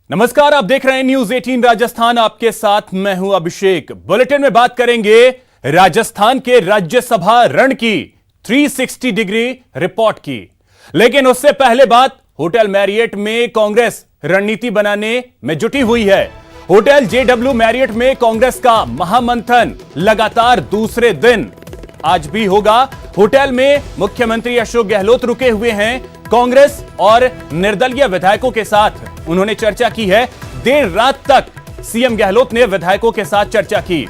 नमस्कार, आप देख रहे हैं न्यूज 18 राजस्थान। आपके साथ मैं हूं अभिषेक। बुलेटिन में बात करेंगे राजस्थान के राज्यसभा रण की 360 डिग्री रिपोर्ट की, लेकिन उससे पहले बात होटल मैरियट में कांग्रेस रणनीति बनाने में जुटी हुई है। होटल JW मैरियट में कांग्रेस का महामंथन लगातार दूसरे दिन आज भी होगा। होटल में मुख्यमंत्री अशोक गहलोत रुके हुए हैं। कांग्रेस और निर्दलीय विधायकों के साथ उन्होंने चर्चा की है। देर रात तक सीएम गहलोत ने विधायकों के साथ चर्चा की।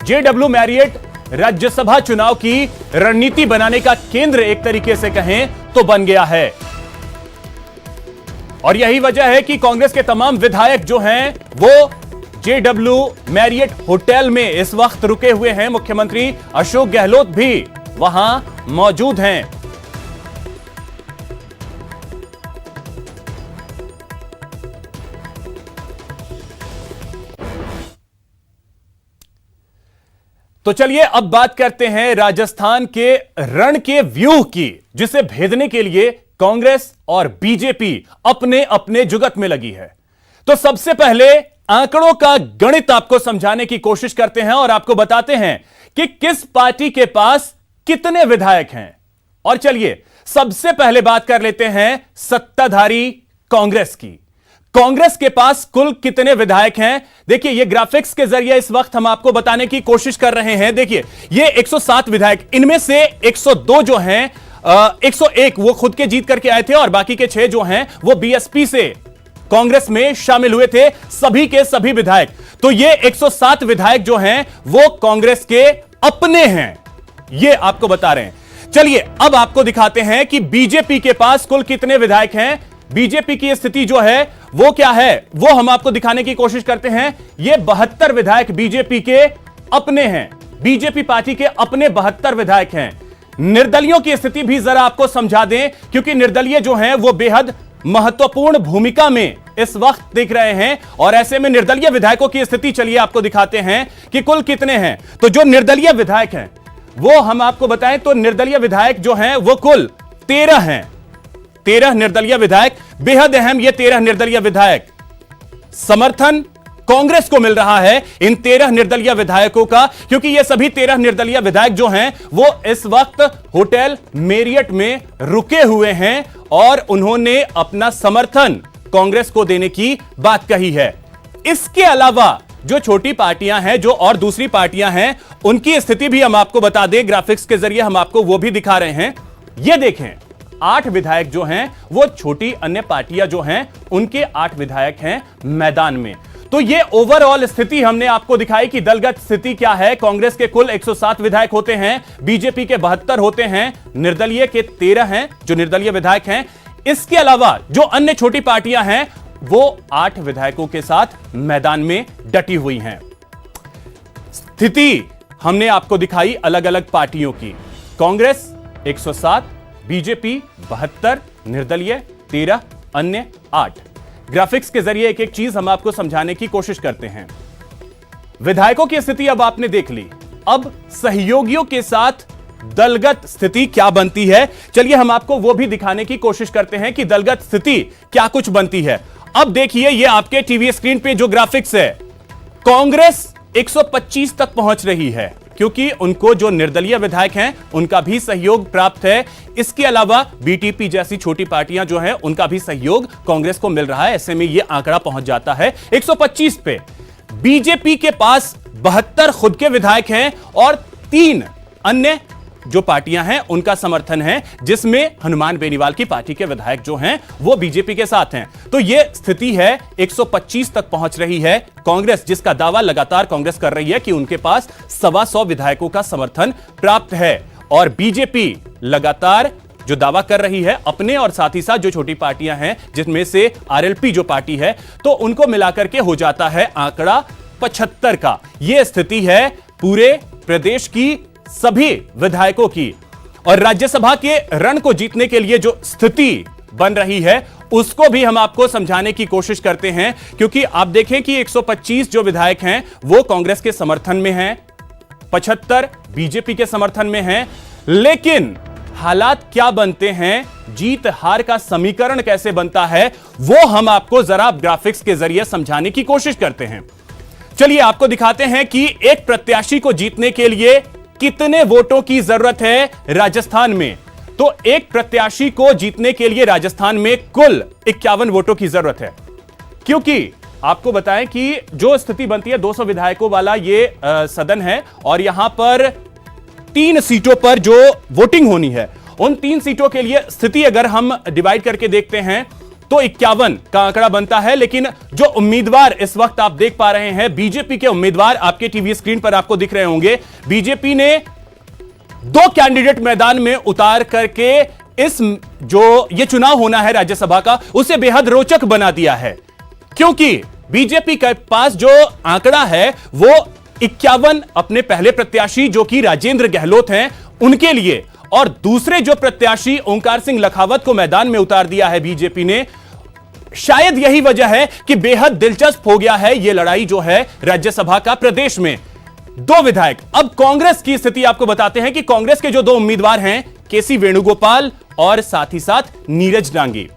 JW मैरियट राज्यसभा चुनाव की रणनीति बनाने का केंद्र एक तरीके से कहें तो बन गया है, और यही वजह है कि कांग्रेस के तमाम विधायक जो हैं वो JW मैरियट होटल में इस वक्त रुके हुए हैं। मुख्यमंत्री अशोक गहलोत भी वहां मौजूद हैं। तो चलिए अब बात करते हैं राजस्थान के रण के व्यूह की, जिसे भेदने के लिए कांग्रेस और बीजेपी अपने अपने जुगत में लगी है। तो सबसे पहले आंकड़ों का गणित आपको समझाने की कोशिश करते हैं और आपको बताते हैं कि किस पार्टी के पास कितने विधायक हैं। और चलिए सबसे पहले बात कर लेते हैं सत्ताधारी कांग्रेस की। कांग्रेस के पास कुल कितने विधायक हैं? देखिए, ये ग्राफिक्स के जरिए इस वक्त हम आपको बताने की कोशिश कर रहे हैं। देखिए, ये 107 विधायक, इनमें से 102 जो हैं 101 वो खुद के जीत करके आए थे, और बाकी के 6 जो हैं वो BSP से कांग्रेस में शामिल हुए थे, सभी के सभी विधायक। तो ये 107 विधायक जो हैं वो कांग्रेस के अपने हैं, ये आपको बता रहे हैं। चलिए अब आपको दिखाते हैं कि बीजेपी के पास कुल कितने विधायक हैं। बीजेपी की स्थिति जो है वो क्या है, वो हम आपको दिखाने की कोशिश करते हैं। ये 72 विधायक बीजेपी के अपने हैं। बीजेपी पार्टी के अपने 72 विधायक हैं। निर्दलियों की स्थिति भी जरा आपको समझा दें, क्योंकि निर्दलीय जो हैं वो बेहद महत्वपूर्ण भूमिका में इस वक्त दिख रहे हैं, और ऐसे में निर्दलीय विधायकों की स्थिति चलिए आपको दिखाते हैं कि कुल कितने हैं। तो जो निर्दलीय विधायक हैं वो हम आपको बताएं तो निर्दलीय विधायक जो हैं वो कुल 13 हैं। 13 निर्दलीय विधायक, बेहद अहम ये 13 निर्दलीय विधायक। समर्थन कांग्रेस को मिल रहा है इन 13 निर्दलीय विधायकों का, क्योंकि ये सभी 13 निर्दलीय विधायक जो हैं वो इस वक्त होटल मैरियट में रुके हुए हैं और उन्होंने अपना समर्थन कांग्रेस को देने की बात कही है। इसके अलावा जो छोटी पार्टियां हैं, जो और दूसरी पार्टियां हैं, उनकी स्थिति भी हम आपको बता दें। ग्राफिक्स के जरिए हम आपको वो भी दिखा रहे हैं। ये देखें, 8 विधायक जो हैं वो छोटी अन्य पार्टियां जो हैं उनके 8 विधायक हैं मैदान में। तो ये ओवरऑल स्थिति हमने आपको दिखाई कि दलगत स्थिति क्या है। कांग्रेस के कुल 107 विधायक होते हैं, बीजेपी के 72 होते हैं, निर्दलीय के 13 हैं जो निर्दलीय विधायक हैं। इसके अलावा जो अन्य छोटी पार्टियां हैं वो 8 विधायकों के साथ मैदान में डटी हुई हैं। स्थिति हमने आपको दिखाई अलग अलग पार्टियों की। कांग्रेस 107, बीजेपी 72, निर्दलीय 13, अन्य 8। ग्राफिक्स के जरिए एक एक चीज हम आपको समझाने की कोशिश करते हैं। विधायकों की स्थिति अब आपने देख ली, अब सहयोगियों के साथ दलगत स्थिति क्या बनती है, चलिए हम आपको वो भी दिखाने की कोशिश करते हैं कि दलगत स्थिति क्या कुछ बनती है। अब देखिए, ये आपके टीवी स्क्रीन पे जो ग्राफिक्स है, कांग्रेस 125 तक पहुंच रही है, क्योंकि उनको जो निर्दलीय विधायक हैं उनका भी सहयोग प्राप्त है। इसके अलावा BTP जैसी छोटी पार्टियां जो हैं उनका भी सहयोग कांग्रेस को मिल रहा है। ऐसे में यह आंकड़ा पहुंच जाता है 125 पे। बीजेपी के पास 72 खुद के विधायक हैं और 3 अन्य जो पार्टियां हैं उनका समर्थन है, जिसमें हनुमान बेनीवाल की पार्टी के विधायक जो हैं वो बीजेपी के साथ हैं। तो यह स्थिति है, 125 तक पहुंच रही है कांग्रेस, जिसका दावा लगातार कांग्रेस कर रही है कि उनके पास 125 विधायकों का समर्थन प्राप्त है। और बीजेपी लगातार जो दावा कर रही है अपने और साथ ही साथ जो छोटी पार्टियां हैं, जिसमें से RLP जो पार्टी है, तो उनको मिलाकर के हो जाता है आंकड़ा 75 का। यह स्थिति है पूरे प्रदेश की सभी विधायकों की। और राज्यसभा के रण को जीतने के लिए जो स्थिति बन रही है उसको भी हम आपको समझाने की कोशिश करते हैं, क्योंकि आप देखें कि 125 जो विधायक हैं वो कांग्रेस के समर्थन में हैं, 75 बीजेपी के समर्थन में हैं, लेकिन हालात क्या बनते हैं, जीत हार का समीकरण कैसे बनता है, वो हम आपको जरा ग्राफिक्स के जरिए समझाने की कोशिश करते हैं। चलिए आपको दिखाते हैं कि एक प्रत्याशी को जीतने के लिए कितने वोटों की जरूरत है राजस्थान में। तो एक प्रत्याशी को जीतने के लिए राजस्थान में कुल 51 वोटों की जरूरत है, क्योंकि आपको बताएं कि जो स्थिति बनती है 200 विधायकों वाला ये सदन है और यहां पर 3 सीटों पर जो वोटिंग होनी है, उन 3 सीटों के लिए स्थिति अगर हम डिवाइड करके देखते हैं तो 51 का आंकड़ा बनता है। लेकिन जो उम्मीदवार इस वक्त आप देख पा रहे हैं, बीजेपी के उम्मीदवार आपके टीवी स्क्रीन पर आपको दिख रहे होंगे, बीजेपी ने 2 कैंडिडेट मैदान में उतार करके इस जो ये चुनाव होना है राज्यसभा का, उसे बेहद रोचक बना दिया है। क्योंकि बीजेपी के पास जो आंकड़ा है वो 51 अपने पहले प्रत्याशी जो कि राजेंद्र गहलोत हैं उनके लिए, और दूसरे जो प्रत्याशी ओंकार सिंह लखावत को मैदान में उतार दिया है बीजेपी ने। शायद यही वजह है कि बेहद दिलचस्प हो गया है यह लड़ाई जो है राज्यसभा का प्रदेश में 2 विधायक। अब कांग्रेस की स्थिति आपको बताते हैं कि कांग्रेस के जो 2 उम्मीदवार हैं, केसी वेणुगोपाल और साथ ही साथ नीरज डांगी।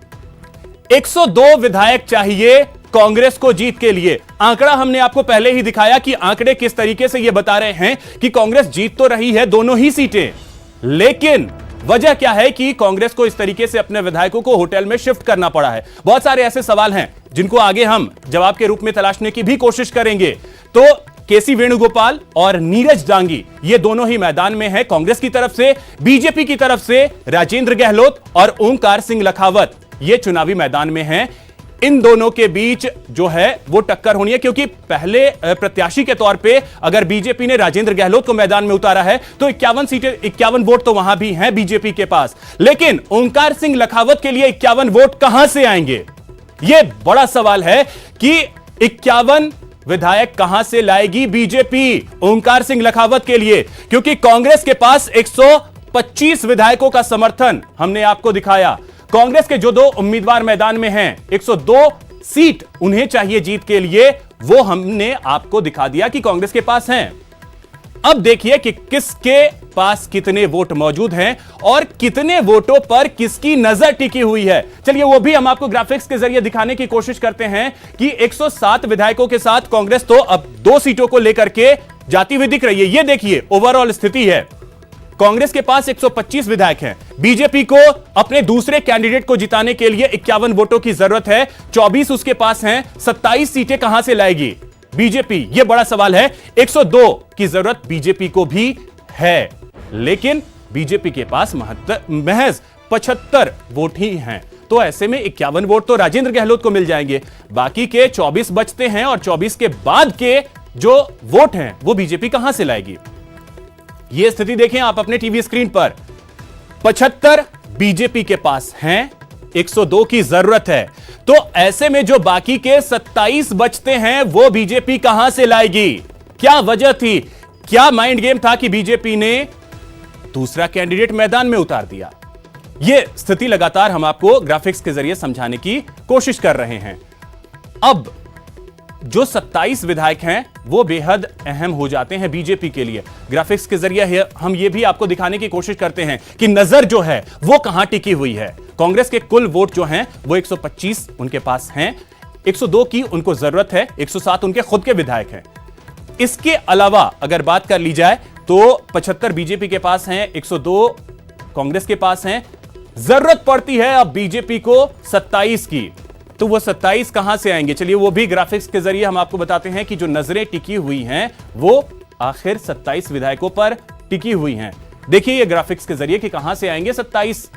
102 विधायक चाहिए कांग्रेस को जीत के लिए। आंकड़ा हमने आपको पहले ही दिखाया कि आंकड़े किस तरीके से यह बता रहे हैं कि कांग्रेस जीत तो रही है दोनों ही सीटें, लेकिन वजह क्या है कि कांग्रेस को इस तरीके से अपने विधायकों को होटल में शिफ्ट करना पड़ा है। बहुत सारे ऐसे सवाल हैं जिनको आगे हम जवाब के रूप में तलाशने की भी कोशिश करेंगे। तो केसी वेणुगोपाल और नीरज डांगी ये दोनों ही मैदान में हैं कांग्रेस की तरफ से। बीजेपी की तरफ से राजेंद्र गहलोत और ओंकार सिंह लखावत ये चुनावी मैदान में हैं। इन दोनों के बीच जो है वो टक्कर होनी है, क्योंकि पहले प्रत्याशी के तौर पे अगर बीजेपी ने राजेंद्र गहलोत को मैदान में उतारा है तो 51 सीटें 51 वोट तो वहां भी हैं बीजेपी के पास, लेकिन ओंकार सिंह लखावत के लिए 51 वोट कहां से आएंगे? यह बड़ा सवाल है कि 51 विधायक कहां से लाएगी बीजेपी ओंकार सिंह लखावत के लिए, क्योंकि कांग्रेस के पास 125 विधायकों का समर्थन हमने आपको दिखाया। कांग्रेस के जो 2 उम्मीदवार मैदान में हैं, 102 सीट उन्हें चाहिए जीत के लिए, वो हमने आपको दिखा दिया कि कांग्रेस के पास हैं। अब देखिए कि किसके पास कितने वोट मौजूद हैं और कितने वोटों पर किसकी नजर टिकी हुई है। चलिए वो भी हम आपको ग्राफिक्स के जरिए दिखाने की कोशिश करते हैं कि 107 विधायकों के साथ कांग्रेस तो अब 2 सीटों को लेकर के जाती हुई दिख रही है। ये देखिए ओवरऑल स्थिति है, कांग्रेस के पास 125 विधायक हैं, बीजेपी को अपने दूसरे कैंडिडेट को जिताने के लिए 51 वोटों की जरूरत है, 24 उसके पास हैं, 27 सीटें कहां से लाएगी बीजेपी? यह बड़ा सवाल है। 102 की जरूरत बीजेपी को भी है, लेकिन बीजेपी के पास महज 75 वोट ही हैं। तो ऐसे में 51 वोट तो राजेंद्र गहलोत को मिल जाएंगे, बाकी के 24 बचते हैं और 24 के बाद के जो वोट हैं वो बीजेपी कहां से लाएगी? यह स्थिति देखें आप अपने टीवी स्क्रीन पर। 75 बीजेपी के पास हैं, 102 की जरूरत है। तो ऐसे में जो बाकी के 27 बचते हैं वो बीजेपी कहां से लाएगी? क्या वजह थी, क्या माइंड गेम था कि बीजेपी ने दूसरा कैंडिडेट मैदान में उतार दिया? यह स्थिति लगातार हम आपको ग्राफिक्स के जरिए समझाने की कोशिश कर रहे हैं। अब जो 27 विधायक हैं वो बेहद अहम हो जाते हैं बीजेपी के लिए। ग्राफिक्स के जरिए हम ये भी आपको दिखाने की कोशिश करते हैं कि नजर जो है वो कहां टिकी हुई है। कांग्रेस के कुल वोट जो हैं वो 125 उनके पास हैं, 102 की उनको जरूरत है, 107 उनके खुद के विधायक हैं। इसके अलावा अगर बात कर ली जाए तो 75 बीजेपी के पास हैं, 102 कांग्रेस के पास हैं। जरूरत पड़ती है अब बीजेपी को 27 की, तो वो 27 कहां से आएंगे? चलिए वो भी ग्राफिक्स के जरिए हम आपको बताते हैं कि जो नजरें टिकी हुई हैं वो आखिर 27 विधायकों पर टिकी हुई हैं। देखिए ये ग्राफिक्स के जरिए कि कहां से आएंगे 27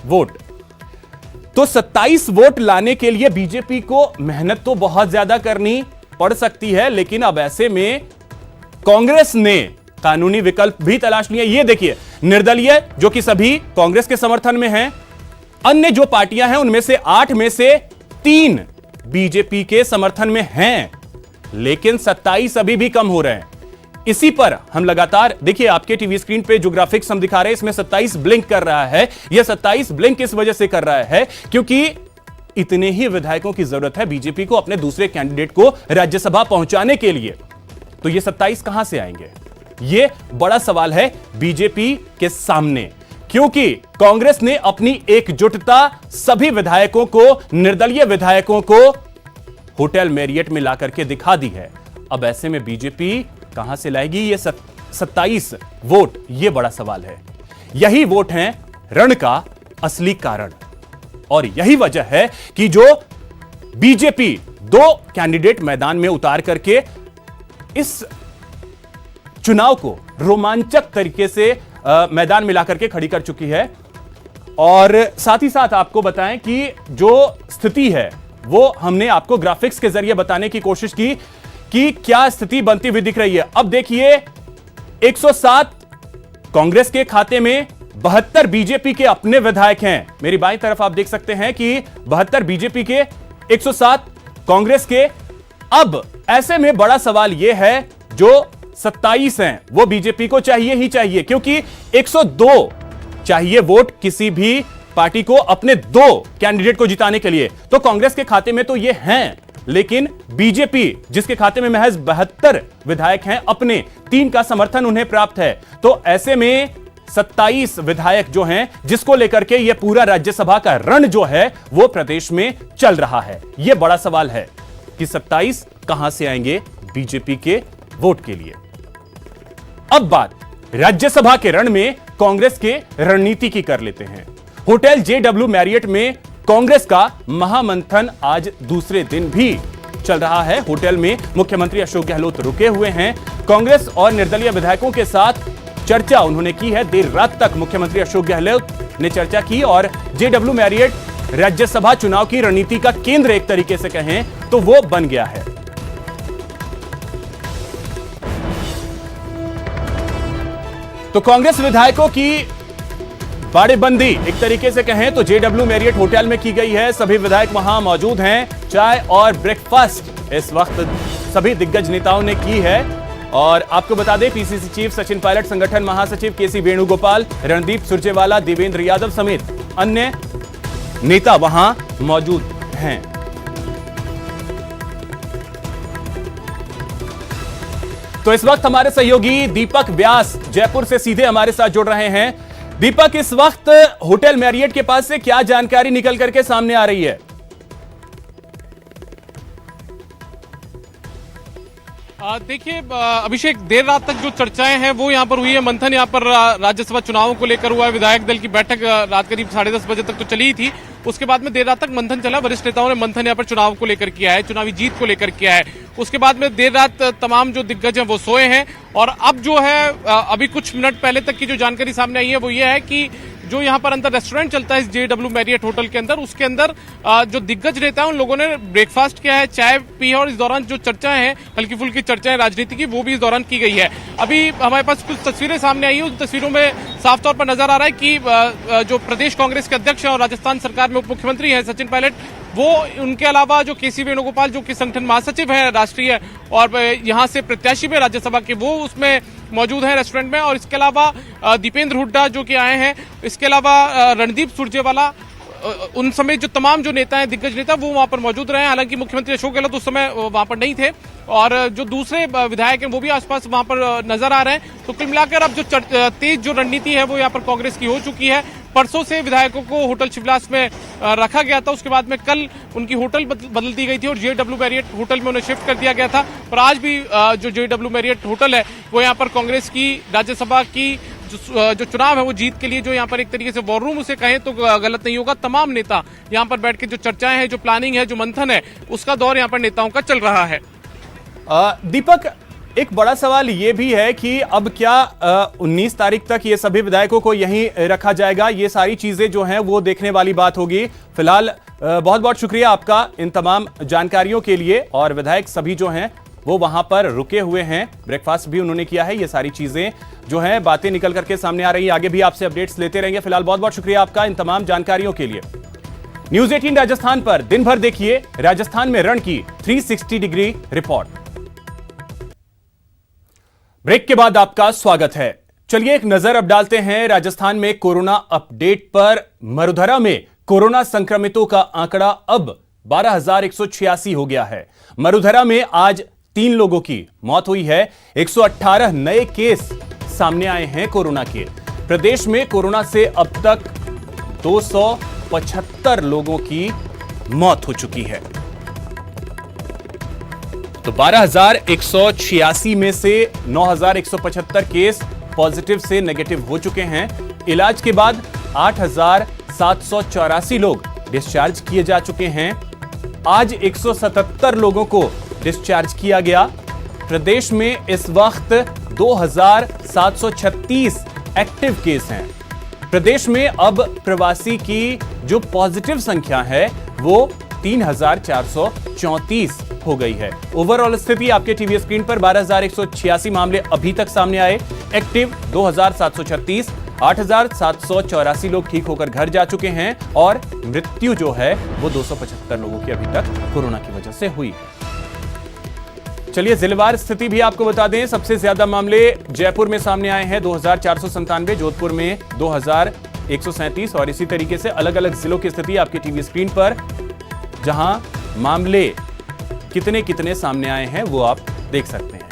वोट। तो 27 वोट लाने के लिए बीजेपी को मेहनत तो बहुत ज्यादा करनी पड़ सकती है, लेकिन अब ऐसे में कांग्रेस ने कानूनी विकल्प भी तलाश लिया। ये देखिए निर्दलीय जो कि सभी कांग्रेस के समर्थन में हैं, अन्य जो पार्टियां हैं उनमें से 8 में से 3 बीजेपी के समर्थन में हैं, लेकिन 27 अभी भी कम हो रहे हैं। इसी पर हम लगातार देखिए आपके टीवी स्क्रीन पे जो ग्राफिक्स हम दिखा रहे हैं इसमें 27 ब्लिंक कर रहा है। यह 27 ब्लिंक किस वजह से कर रहा है? क्योंकि इतने ही विधायकों की जरूरत है बीजेपी को अपने दूसरे कैंडिडेट को राज्यसभा पहुंचाने के लिए। तो ये 27 कहां से आएंगे? यह बड़ा सवाल है बीजेपी के सामने। क्योंकि कांग्रेस ने अपनी एकजुटता सभी विधायकों को, निर्दलीय विधायकों को होटल मैरियट में ला करके दिखा दी है। अब ऐसे में बीजेपी कहां से लाएगी ये 27 वोट, ये बड़ा सवाल है। यही वोट हैं रण का असली कारण, और यही वजह है कि जो बीजेपी 2 कैंडिडेट मैदान में उतार करके इस चुनाव को रोमांचक तरीके से मैदान में ला करके खड़ी कर चुकी है। और साथ ही साथ आपको बताएं कि जो स्थिति है वो हमने आपको ग्राफिक्स के जरिए बताने की कोशिश की कि क्या स्थिति बनती हुई दिख रही है। अब देखिए 107 कांग्रेस के खाते में, 72 बीजेपी के अपने विधायक हैं। मेरी बाईं तरफ आप देख सकते हैं कि 72 बीजेपी के, 107 कांग्रेस के। अब ऐसे में बड़ा सवाल यह है जो 27 हैं वो बीजेपी को चाहिए ही चाहिए, क्योंकि 102 चाहिए वोट किसी भी पार्टी को अपने 2 कैंडिडेट को जिताने के लिए। तो कांग्रेस के खाते में तो ये हैं, लेकिन बीजेपी जिसके खाते में महज 72 विधायक हैं, अपने 3 का समर्थन उन्हें प्राप्त है। तो ऐसे में 27 विधायक जो हैं, जिसको लेकर के यह पूरा राज्यसभा का रण जो है वो प्रदेश में चल रहा है। यह बड़ा सवाल है कि 27 कहां से आएंगे बीजेपी के वोट के लिए। अब बात राज्यसभा के रण में कांग्रेस के रणनीति की कर लेते हैं। होटल JW मैरियट में कांग्रेस का महामंथन आज दूसरे दिन भी चल रहा है। होटल में मुख्यमंत्री अशोक गहलोत रुके हुए हैं। कांग्रेस और निर्दलीय विधायकों के साथ चर्चा उन्होंने की है। देर रात तक मुख्यमंत्री अशोक गहलोत ने चर्चा की और JW मैरियट राज्यसभा चुनाव की रणनीति का केंद्र एक तरीके से कहें तो वो बन गया है। तो कांग्रेस विधायकों की बाड़ेबंदी एक तरीके से कहें तो JW मैरियट होटल में की गई है। सभी विधायक वहां मौजूद हैं। चाय और ब्रेकफास्ट इस वक्त सभी दिग्गज नेताओं ने की है। और आपको बता दें PCC चीफ सचिन पायलट, संगठन महासचिव KC वेणुगोपाल, रणदीप सुरजेवाला, देवेंद्र यादव समेत अन्य नेता वहां मौजूद हैं। तो इस वक्त हमारे सहयोगी दीपक व्यास जयपुर से सीधे हमारे साथ जुड़ रहे हैं। दीपक, इस वक्त होटल मैरियट के पास से क्या जानकारी निकल करके सामने आ रही है? देखिए अभिषेक, देर रात तक जो चर्चाएं हैं वो यहाँ पर हुई है। मंथन यहाँ पर राज्यसभा चुनावों को लेकर हुआ है। विधायक दल की बैठक रात करीब 10:30 बजे तक तो चली ही थी। उसके बाद में देर रात तक मंथन चला। वरिष्ठ नेताओं ने मंथन यहाँ पर चुनाव को लेकर किया है, चुनावी जीत को लेकर किया है। उसके बाद में देर रात तमाम जो दिग्गज हैं वो सोए हैं। और अब जो है अभी कुछ मिनट पहले तक की जो जानकारी सामने आई है वो ये है कि जो यहाँ पर अंदर रेस्टोरेंट चलता है इस JW मैरियट होटल के अंदर, उसके अंदर जो दिग्गज नेता हैं उन लोगों ने ब्रेकफास्ट किया है, चाय पी है। और इस दौरान जो चर्चाएं हैं, हल्की फुल्की चर्चाएं राजनीति की, वो भी इस दौरान की गई है। अभी हमारे पास कुछ तस्वीरें सामने आई है। उन तस्वीरों में साफ तौर पर नजर आ रहा है कि जो प्रदेश कांग्रेस के अध्यक्ष हैं और राजस्थान सरकार में उप मुख्यमंत्री हैं सचिन पायलट, वो उनके अलावा जो KC वेणुगोपाल जो कि संगठन महासचिव है राष्ट्रीय और यहाँ से प्रत्याशी में राज्यसभा के, वो उसमें मौजूद है रेस्टोरेंट में। और इसके अलावा दीपेंद्र हुड्डा जो कि आए हैं, इसके अलावा रणदीप सुरजेवाला, उन समेत जो तमाम जो नेता हैं, दिग्गज नेता, वो वहां पर मौजूद रहे। हालांकि मुख्यमंत्री अशोक गहलोत उस समय वहां पर नहीं थे और जो दूसरे विधायक हैं वो भी आसपास वहां पर नजर आ रहे हैं। तो कुल मिलाकर अब जो तेज जो रणनीति है वो यहाँ पर कांग्रेस की हो चुकी है। परसों से विधायकों को होटल शिवलास में रखा गया था। उसके बाद में कल उनकी होटल बदल दी गई थी और JW मैरियट होटल में उन्हें शिफ्ट कर दिया गया था। पर आज भी जो JW मैरियट होटल है वो यहाँ पर कांग्रेस की राज्यसभा की जो चुनाव है वो जीत के लिए, जो यहाँ पर एक तरीके से वॉर रूम उसे कहें तो गलत नहीं होगा, तमाम नेता यहाँ पर बैठ के जो चर्चाएं हैं, जो प्लानिंग है, जो मंथन है, उसका दौर यहाँ पर नेताओं का चल रहा है। दीपक, एक बड़ा सवाल यह भी है कि अब क्या 19 तारीख तक ये सभी विधायकों को यहीं रखा जाएगा? ये सारी चीजें जो हैं वो देखने वाली बात होगी। फिलहाल बहुत बहुत शुक्रिया आपका इन तमाम जानकारियों के लिए। और विधायक सभी जो हैं वो वहां पर रुके हुए हैं, ब्रेकफास्ट भी उन्होंने किया है। ये सारी चीजें जो हैं बातें निकल करके सामने आ रही हैं। आगे भी आपसे अपडेट्स लेते रहेंगे। फिलहाल बहुत बहुत शुक्रिया आपका इन तमाम जानकारियों के लिए। न्यूज़ 18 राजस्थान पर दिन भर देखिए राजस्थान में रण की 360 डिग्री रिपोर्ट। ब्रेक के बाद आपका स्वागत है। चलिए एक नजर अब डालते हैं राजस्थान में कोरोना अपडेट पर। मरुधरा में कोरोना संक्रमितों का आंकड़ा अब 12,186 हो गया है। मरुधरा में आज 3 लोगों की मौत हुई है। 118 नए केस सामने आए हैं कोरोना के। प्रदेश में कोरोना से अब तक 275 लोगों की मौत हो चुकी है। तो 12,186 में से 9,175 केस पॉजिटिव से नेगेटिव हो चुके हैं। इलाज के बाद 8,784 लोग डिस्चार्ज किए जा चुके हैं। आज 177 लोगों को डिस्चार्ज किया गया। प्रदेश में इस वक्त 2,736 एक्टिव केस हैं। प्रदेश में अब प्रवासी की जो पॉजिटिव संख्या है वो 3,434 हो गई है। ओवरऑल स्थिति आपके टीवी स्क्रीन पर 12,186 मामले अभी तक सामने आए, एक्टिव 2,736, 8,784 लोग ठीक होकर घर जा चुके हैं और मृत्यु जो है वो 275 लोगों की अभी तक कोरोना की वजह से हुई है। चलिए जिलेवार स्थिति भी आपको बता दें। सबसे ज्यादा मामले जयपुर में सामने आए हैं 2,497, जोधपुर में 2,137 और इसी तरीके से अलग अलग जिलों की स्थिति आपके टीवी स्क्रीन पर, जहां मामले कितने कितने सामने आए हैं वो आप देख सकते हैं।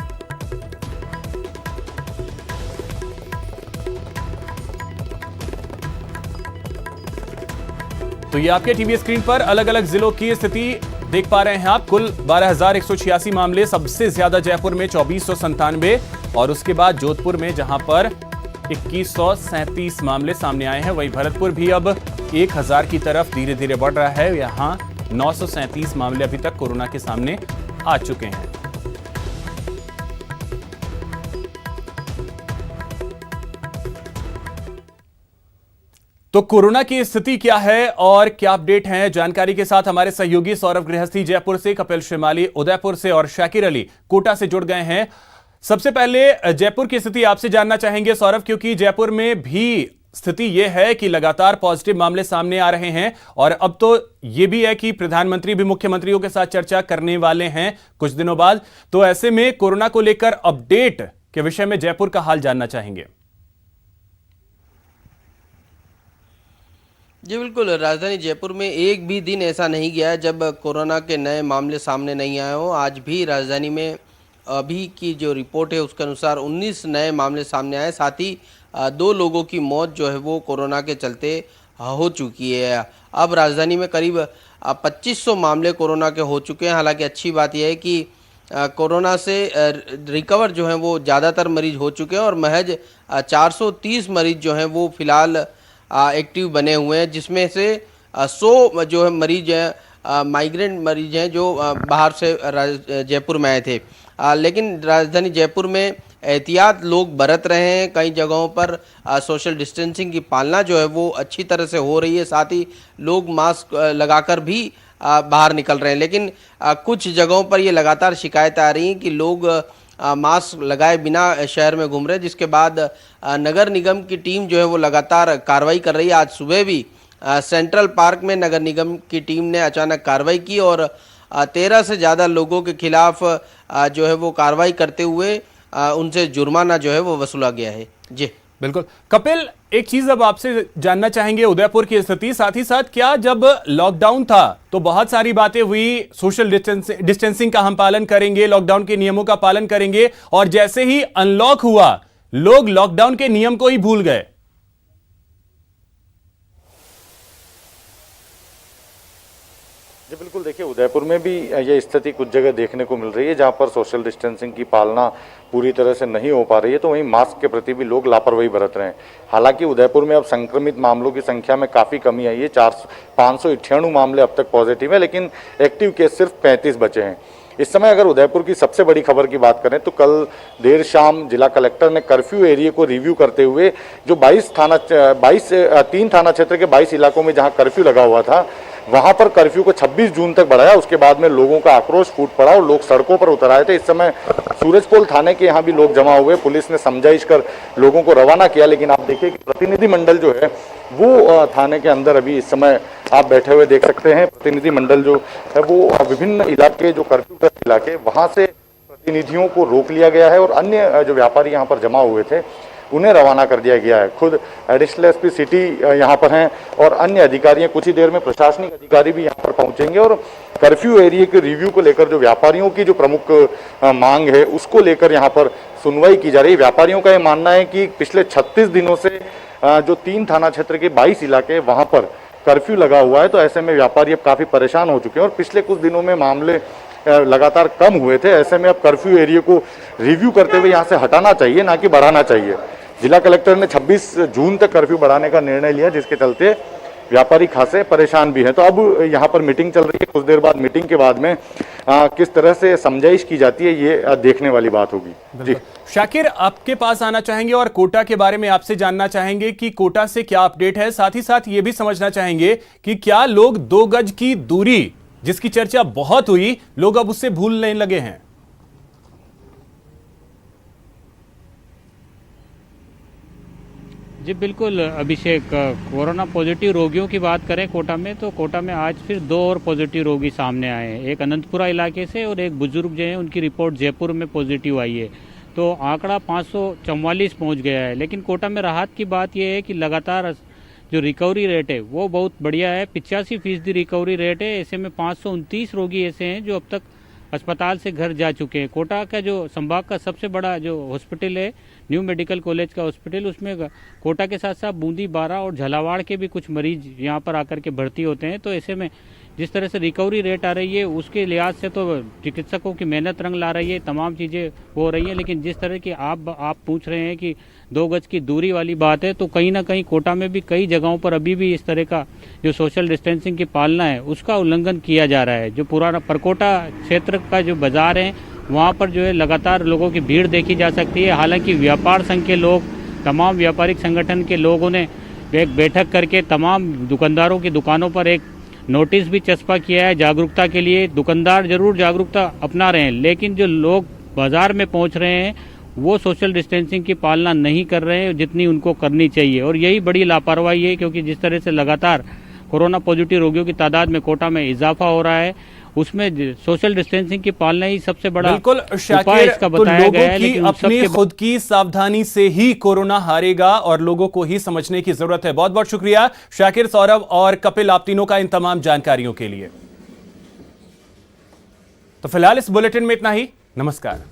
तो ये आपके टीवी स्क्रीन पर अलग अलग जिलों की स्थिति देख पा रहे हैं आप। कुल 12,186 मामले, सबसे ज्यादा जयपुर में 2,497 और उसके बाद जोधपुर में जहां पर 2,137 मामले सामने आए हैं। वहीं भरतपुर भी अब 1,000 की तरफ धीरे धीरे बढ़ रहा है। यहां 937 मामले अभी तक कोरोना के सामने आ चुके हैं। तो कोरोना की स्थिति क्या है और क्या अपडेट है, जानकारी के साथ हमारे सहयोगी सौरभ गृहस्थी जयपुर से, कपिल श्रीमाली उदयपुर से और शाकिर अली कोटा से जुड़ गए हैं। सबसे पहले जयपुर की स्थिति आपसे जानना चाहेंगे सौरभ, क्योंकि जयपुर में भी स्थिति यह है कि लगातार पॉजिटिव मामले सामने आ रहे हैं और अब तो यह भी है कि प्रधानमंत्री भी मुख्यमंत्रियों के साथ चर्चा करने वाले हैं कुछ दिनों बाद। तो ऐसे में कोरोना को लेकर अपडेट के विषय में जयपुर का हाल जानना चाहेंगे। जी बिल्कुल, राजधानी जयपुर में एक भी दिन ऐसा नहीं गया जब कोरोना के नए मामले सामने नहीं आए हों। आज भी राजधानी में अभी की जो रिपोर्ट है उसके अनुसार 19 नए मामले सामने आए। साथ ही 2 लोगों की मौत जो है वो कोरोना के चलते हो चुकी है। अब राजधानी में करीब 2,500 मामले कोरोना के हो चुके हैं। हालांकि अच्छी बात यह है कि कोरोना से रिकवर जो है वो ज़्यादातर मरीज हो चुके हैं और महज 430 मरीज जो हैं वो फिलहाल एक्टिव बने हुए हैं, जिसमें से 100 जो है मरीज हैं माइग्रेंट मरीज हैं जो बाहर से जयपुर में आए थे। लेकिन राजधानी जयपुर में एहतियात लोग बरत रहे हैं। कई जगहों पर सोशल डिस्टेंसिंग की पालना जो है वो अच्छी तरह से हो रही है। साथ ही लोग मास्क लगाकर भी बाहर निकल रहे हैं। लेकिन कुछ जगहों पर ये लगातार शिकायतें आ रही हैं कि लोग मास्क लगाए बिना शहर में घूम रहे हैं, जिसके बाद नगर निगम की टीम जो है वो लगातार कार्रवाई कर रही है। आज सुबह भी सेंट्रल पार्क में नगर निगम की टीम ने अचानक कार्रवाई की और 13 से ज़्यादा लोगों के खिलाफ जो है वो कार्रवाई करते हुए उनसे जुर्माना जो है वो वसूला गया है। जी बिल्कुल कपिल, एक चीज अब आपसे जानना चाहेंगे उदयपुर की स्थिति, साथ ही साथ क्या जब लॉकडाउन था तो बहुत सारी बातें हुई, सोशल डिस्टेंसिंग का हम पालन करेंगे, लॉकडाउन के नियमों का पालन करेंगे, और जैसे ही अनलॉक हुआ लोग लॉकडाउन के नियम को ही भूल गए। जी बिल्कुल, देखिए उदयपुर में भी ये स्थिति कुछ जगह देखने को मिल रही है जहां पर सोशल डिस्टेंसिंग की पालना पूरी तरह से नहीं हो पा रही है, तो वहीं मास्क के प्रति भी लोग लापरवाही बरत रहे हैं। हालांकि उदयपुर में अब संक्रमित मामलों की संख्या में काफ़ी कमी आई है। 598 मामले अब तक पॉजिटिव है, लेकिन एक्टिव केस सिर्फ 35 बचे हैं। इस समय अगर उदयपुर की सबसे बड़ी खबर की बात करें तो कल देर शाम जिला कलेक्टर ने कर्फ्यू एरिया को रिव्यू करते हुए जो 3 थाना क्षेत्र के 22 इलाकों में जहां कर्फ्यू लगा हुआ था वहां पर कर्फ्यू को 26 जून तक बढ़ाया। उसके बाद में लोगों का आक्रोश फूट पड़ा और लोग सड़कों पर उतर आए थे। इस समय सूरजपोल थाने के यहाँ भी लोग जमा हुए, पुलिस ने समझाइश कर लोगों को रवाना किया। लेकिन आप देखिए कि प्रतिनिधिमंडल जो है वो थाने के अंदर अभी इस समय आप बैठे हुए देख सकते हैं। प्रतिनिधिमंडल जो है वो विभिन्न इलाके जो कर्फ्यूग्रस्त इलाके वहां से प्रतिनिधियों को रोक लिया गया है और अन्य जो व्यापारी यहाँ पर जमा हुए थे उन्हें रवाना कर दिया गया है। खुद एडिशनल एसपी सिटी यहाँ पर हैं और अन्य अधिकारी, कुछ ही देर में प्रशासनिक अधिकारी भी यहाँ पर पहुंचेंगे और कर्फ्यू एरिया के रिव्यू को लेकर जो व्यापारियों की जो प्रमुख मांग है उसको लेकर यहाँ पर सुनवाई की जा रही है। व्यापारियों का ये मानना है कि पिछले 36 दिनों से जो 3 थाना क्षेत्र के 22 इलाके वहां पर कर्फ्यू लगा हुआ है, तो ऐसे में व्यापारी अब काफी परेशान हो चुके हैं और पिछले कुछ दिनों में मामले लगातार कम हुए थे। ऐसे में अब कर्फ्यू एरिया को रिव्यू करते हुए यहाँ से हटाना चाहिए, ना कि बढ़ाना चाहिए। जिला कलेक्टर ने 26 जून तक कर्फ्यू बढ़ाने का निर्णय लिया, जिसके चलते व्यापारी खासे परेशान भी हैं। तो अब यहाँ पर मीटिंग चल रही है, कुछ देर बाद मीटिंग के बाद में किस तरह से समझाइश की जाती है ये देखने वाली बात होगी। जी शाकिर, आपके पास आना चाहेंगे और कोटा के बारे में आपसे जानना चाहेंगे कि कोटा से क्या अपडेट है। साथ ही साथ ये भी समझना चाहेंगे कि क्या लोग 2 गज की दूरी जिसकी चर्चा बहुत हुई, लोग अब उससे भूलने लगे हैं? जी बिल्कुल अभिषेक, कोरोना पॉजिटिव रोगियों की बात करें कोटा में, तो कोटा में आज फिर 2 और पॉजिटिव रोगी सामने आए हैं। एक अनंतपुरा इलाके से और एक बुजुर्ग जो है उनकी रिपोर्ट जयपुर में पॉजिटिव आई है। तो आंकड़ा 544 पहुंच गया है। लेकिन कोटा में राहत की बात यह है कि लगातार जो रिकवरी रेट है वो बहुत बढ़िया है, 85% रिकवरी रेट है। ऐसे में 529 रोगी ऐसे हैं जो अब तक अस्पताल से घर जा चुके हैं। कोटा का जो संभाग का सबसे बड़ा जो हॉस्पिटल है, न्यू मेडिकल कॉलेज का हॉस्पिटल, उसमें कोटा के साथ साथ बूंदी, बारा और झालावाड़ के भी कुछ मरीज यहाँ पर आकर के भर्ती होते हैं। तो ऐसे में जिस तरह से रिकवरी रेट आ रही है उसके लिहाज से तो चिकित्सकों की मेहनत रंग ला रही है, तमाम चीज़ें हो रही हैं। लेकिन जिस तरह की आप पूछ रहे हैं कि 2 गज की दूरी वाली बात है, तो कहीं ना कहीं कोटा में भी कई जगहों पर अभी भी इस तरह का जो सोशल डिस्टेंसिंग की पालना है उसका उल्लंघन किया जा रहा है। जो पुराना परकोटा क्षेत्र का जो बाजार है वहाँ पर जो है लगातार लोगों की भीड़ देखी जा सकती है। हालांकि व्यापार संघ के लोग, तमाम व्यापारिक संगठन के लोगों ने एक बैठक करके तमाम दुकानदारों की दुकानों पर एक नोटिस भी चस्पा किया है जागरूकता के लिए। दुकानदार जरूर जागरूकता अपना रहे हैं, लेकिन जो लोग बाजार में पहुंच रहे हैं वो सोशल डिस्टेंसिंग की पालना नहीं कर रहे हैं जितनी उनको करनी चाहिए। और यही बड़ी लापरवाही है, क्योंकि जिस तरह से लगातार कोरोना पॉजिटिव रोगियों की तादाद में कोटा में इजाफा हो रहा है, उसमें सोशल डिस्टेंसिंग की पालना ही सबसे बड़ा बिल्कुल उपाय इसका बताया गया है। लेकिन अपनी खुद की सावधानी से ही कोरोना हारेगा और लोगों को ही समझने की जरूरत है। बहुत बहुत शुक्रिया शाकिर, सौरभ और कपिल, आप तीनों का इन तमाम जानकारियों के लिए। तो फिलहाल इस बुलेटिन में इतना ही। नमस्कार।